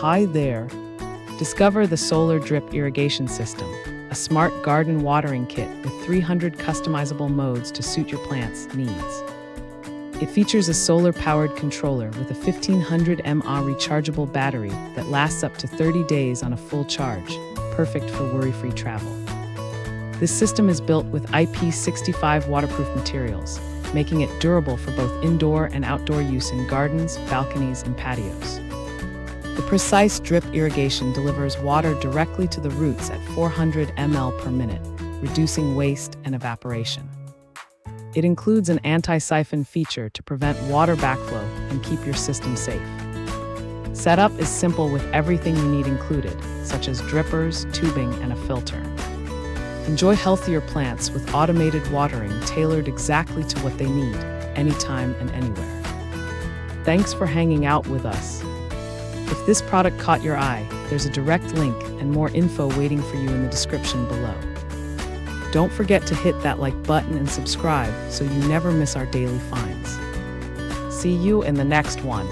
Hi there! Discover the Solar Drip Irrigation System, a smart garden watering kit with 300 customizable modes to suit your plant's needs. It features a solar-powered controller with a 1500 mAh rechargeable battery that lasts up to 30 days on a full charge, perfect for worry-free travel. This system is built with IP65 waterproof materials, making it durable for both indoor and outdoor use in gardens, balconies, and patios. The precise drip irrigation delivers water directly to the roots at 400 ml per minute, reducing waste and evaporation. It includes an anti-siphon feature to prevent water backflow and keep your system safe. Setup is simple with everything you need included, such as drippers, tubing, and a filter. Enjoy healthier plants with automated watering tailored exactly to what they need, anytime and anywhere. Thanks for hanging out with us. If this product caught your eye, there's a direct link and more info waiting for you in the description below. Don't forget to hit that like button and subscribe so you never miss our daily finds. See you in the next one.